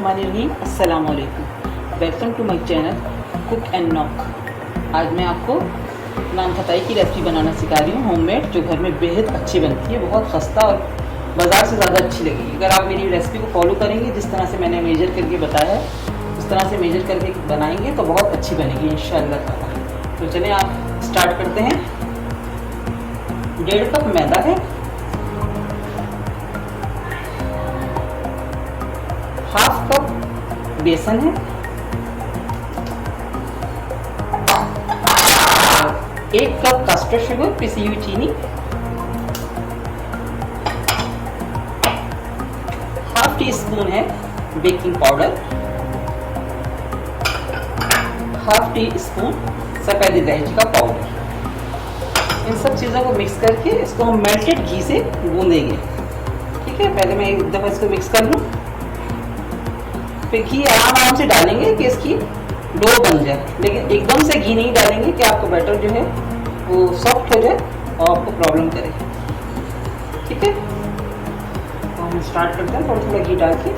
बिस्मिल्लाहिर्रहमानिर्रहीम। अस्सलाम वालेकुम। Welcome to my channel cook and knock. आज मैं आपको नान खटाई की रेसिपी बनाना सिखा रही हूँ, होममेड, जो घर में बेहद अच्छी बनती है, बहुत सस्ता और बाज़ार से ज़्यादा अच्छी लगेगी। अगर आप मेरी रेसिपी को फॉलो करेंगे, जिस तरह से मैंने मेजर करके बताया है उस तरह से मेजर करके बनाएंगे तो बहुत अच्छी बनेगी इंशाअल्लाह ताला। तो चलिए आप स्टार्ट करते हैं। 1.5 कप मैदा है, हाफ कप बेसन है, 1 कप कस्टर्ड शुगर पिसी हुई चीनी, हाफ टी स्पून है baking powder, half tea spoon सफ़ेद इलायची का पाउडर। इन सब चीज़ों को मिक्स करके इसको हम मेल्टेड घी से गूंदेंगे। ठीक है, पहले मैं एक दफ़ा इसको मिक्स कर लूँ, फिर घी आराम से डालेंगे कि इसकी डो बन जाए, लेकिन एकदम से घी नहीं डालेंगे कि आपको बैटर जो है वो सॉफ्ट हो जाए और आपको प्रॉब्लम करे। ठीक है, तो हम स्टार्ट करते हैं। थोड़ा थोड़ा घी डाल के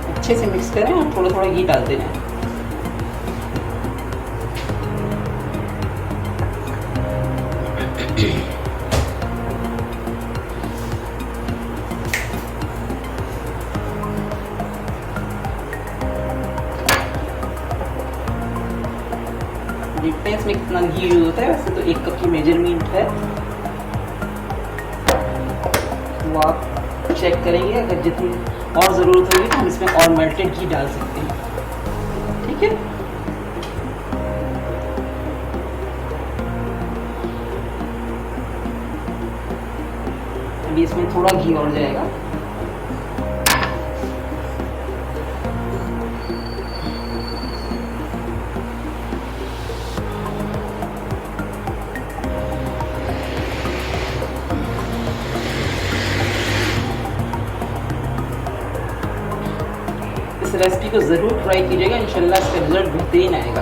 अच्छे से मिक्स करें और थोड़ा थोड़ा घी डालते जाएं। देखते हैं इसमें कितना घी यूज होता है। वैसे तो 1 कप की मेजरमेंट है, वो आप चेक करेंगे। अगर जितनी और ज़रूरत होगी तो हम इसमें और मेल्टेड घी डाल सकते हैं। ठीक है, अभी इसमें थोड़ा घी और जाएगा। इस रेसिपी को ज़रूर ट्राई कीजिएगा, इंशाल्लाह इसका रिजल्ट बेहतरीन आएगा।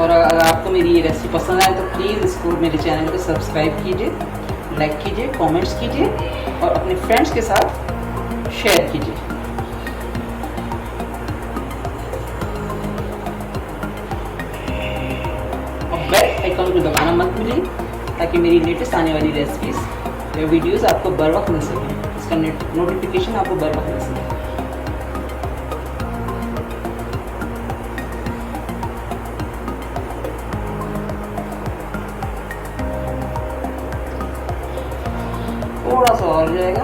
और अगर आपको मेरी ये रेसिपी पसंद आए तो प्लीज़ इसको मेरे चैनल को सब्सक्राइब कीजिए, लाइक कीजिए, कमेंट्स कीजिए और अपने फ्रेंड्स के साथ शेयर कीजिए। और बेल आइकन को दबाना मत भूलिए ताकि मेरी लेटेस्ट आने वाली रेसिपीज़ या वीडियोज़ आपको बर वक्त मिल सकें, इसका नोटिफिकेशन आपको बर वक्त मिल सके। थोड़ा सा और जाएगा।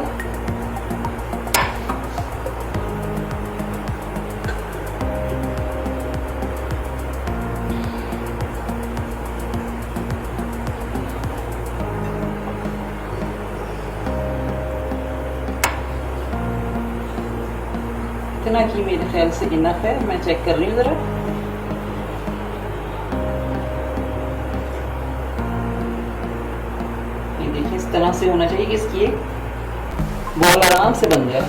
इतना कि मेरे ख्याल से इनफ है। मैं चेक कर रही हूँ ज़रा। ये देखिए, इस तरह से होना चाहिए कि इसकी एक बॉल आराम से बन जाए।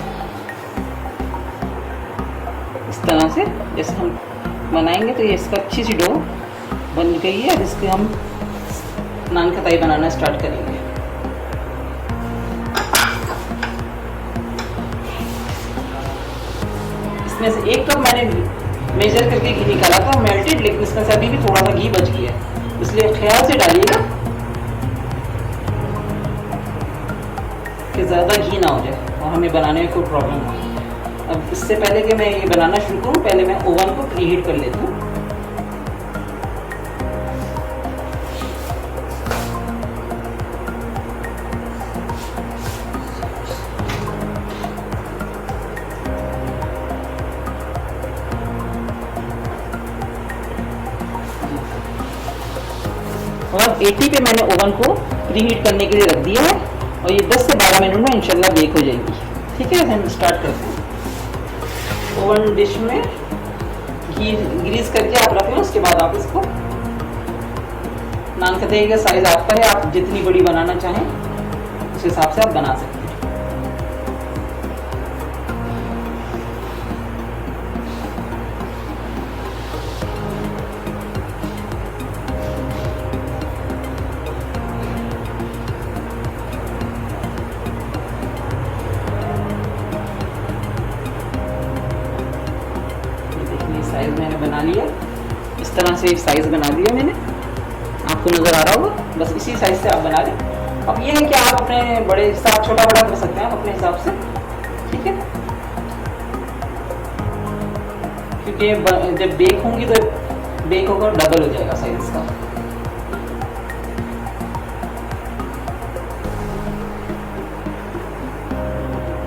इस तरह से जैसे हम बनाएंगे तो ये इसका अच्छी सी डो बन गई है। अब इसके हम नान खटाई बनाना स्टार्ट करेंगे। इसमें से 1 कप मैंने मेजर करके घी निकाला था मेल्टेड, लेकिन इसमें से अभी भी थोड़ा सा घी बच गया है, इसलिए ख्याल से डालिएगा कि ज़्यादा घी ना हो जाए और हमें बनाने में कोई प्रॉब्लम ना हो। अब इससे पहले कि मैं ये बनाना शुरू करूँ, पहले मैं ओवन को प्रीहीट कर लेती हूँ। और 80 पे मैंने ओवन को प्रीहीट करने के लिए रख दिया है और ये 10 से 12 मिनट में इंशाल्लाह बेक हो जाएगी। ठीक है, हम स्टार्ट करते हैं। ओवन डिश में घी ग्रीस करके आप रख लो। उसके बाद आप इसको नान खटाई का साइज आपका है, आप जितनी बड़ी बनाना चाहें उस हिसाब से आप बना सकते हैं। साइज़ मैंने बना लिया। इस तरह से साइज़ बना दिया मैंने, आपको नज़र आ रहा होगा। बस इसी साइज़ से आप बना लें। अब ये है कि आप अपने बड़े हिसाब, छोटा बड़ा कर सकते हैं आप अपने हिसाब से, ठीक है। क्योंकि जब बेक होंगी तो बेक होकर डबल हो जाएगा साइज इसका।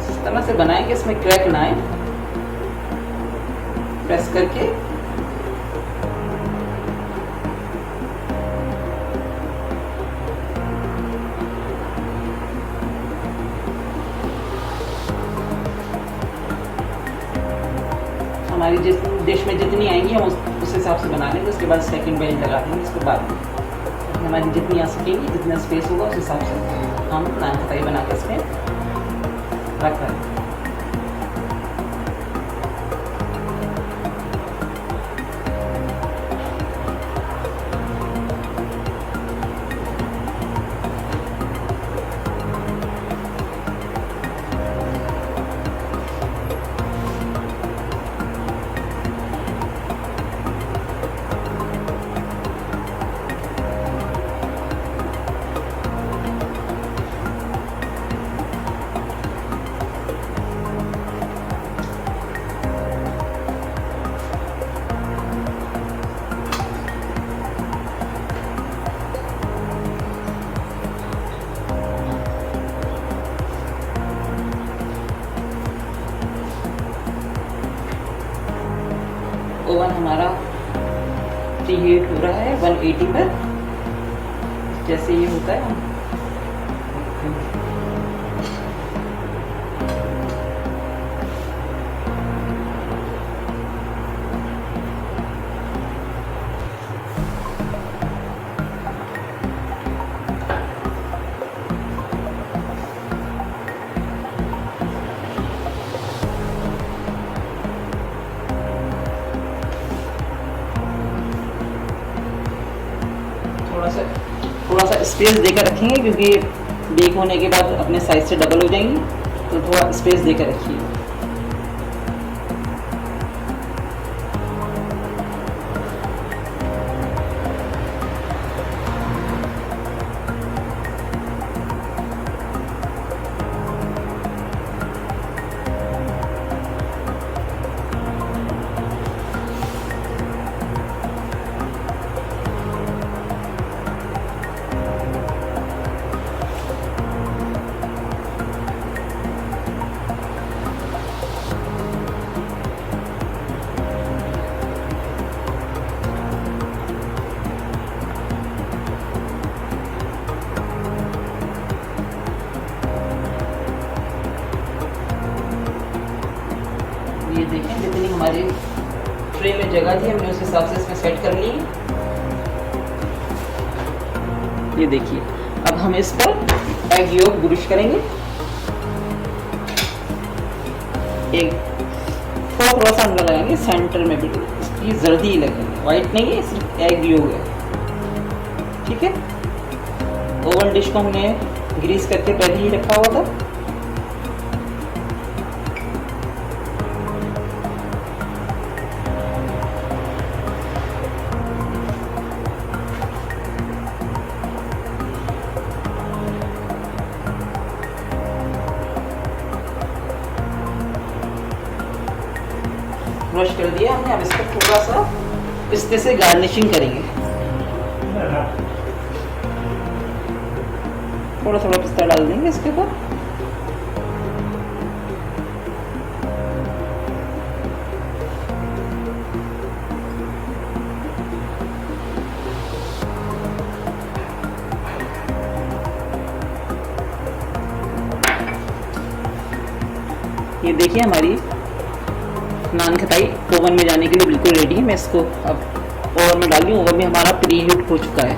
इस तरह से बनाएंगे, इसमें क्रैक ना आए, प्रेस करके हमारी जिस डिश में जितनी आएंगी हम उस हिसाब से बना लेंगे। उसके बाद सेकंड बेल लगा देंगे। उसके बाद हमारी जितनी आ सकेंगी, जितना स्पेस होगा उस हिसाब से हम नान खटाई बना के इसमें रख रहे हैं। ओवन हमारा प्रीहीट हो रहा है 180 पर। जैसे ये होता है थोड़ा सा स्पेस देकर रखेंगे, क्योंकि बेक होने के बाद अपने साइज से डबल हो जाएंगी, तो थोड़ा स्पेस देकर रखिए। ये देखें, जितनी हमारी ट्रे में जगह थी हमने उस हिसाब से इसमें सेट कर ली। ये देखिए, अब हम इस पर एग योक ब्रुश करेंगे। एक थोड़ा सा अंदर लगाएंगे सेंटर में, बिल्कुल इसकी जर्दी लगेगी, वाइट नहीं है, सिर्फ एग योग है, ठीक है। ओवन डिश को हमने ग्रीस करके पहले ही रखा हुआ था। ब्रश कर दिया हमने। अब इसको थोड़ा सा पिस्ते से गार्निशिंग करेंगे। थोड़ा थोड़ा पिस्ता डाल देंगे इसके ऊपर। ये देखिए, हमारी नान खटाई ओवन में जाने के लिए बिल्कुल रेडी है। मैं इसको अब ओवन में डाल दूँ। ओवन में हमारा प्री हीट हो चुका है।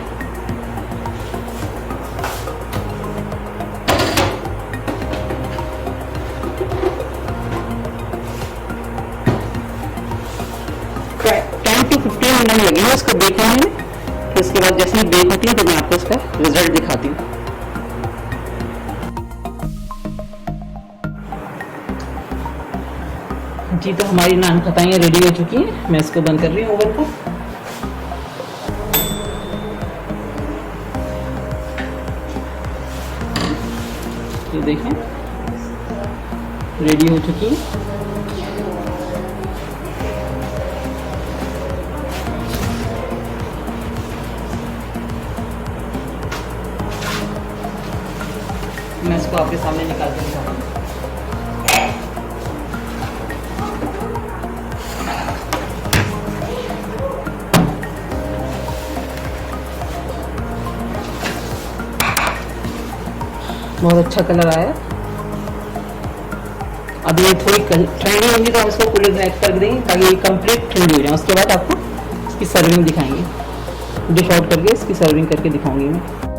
मिनट लगेंगे इसको बेक होने में। तो इसके बाद जैसे ही बेक होती है तो मैं आपको इसका रिजल्ट दिखाती हूँ। जी तो हमारी नान खटाइयाँ रेडी हो चुकी हैं। मैं इसको बंद कर रही हूँ ओवन को। ये देखें रेडी हो चुकी है। मैं इसको आपके सामने निकाल के दिखाऊंगी। बहुत अच्छा कलर आया। अब ये थोड़ी ठंडी होगी तो हम इसको कूलर में ऐड कर देंगे ताकि ये कंप्लीट ठंडी हो जाए। उसके बाद आपको इसकी सर्विंग दिखाएंगे, डिश आउट करके इसकी सर्विंग करके दिखाऊंगी मैं।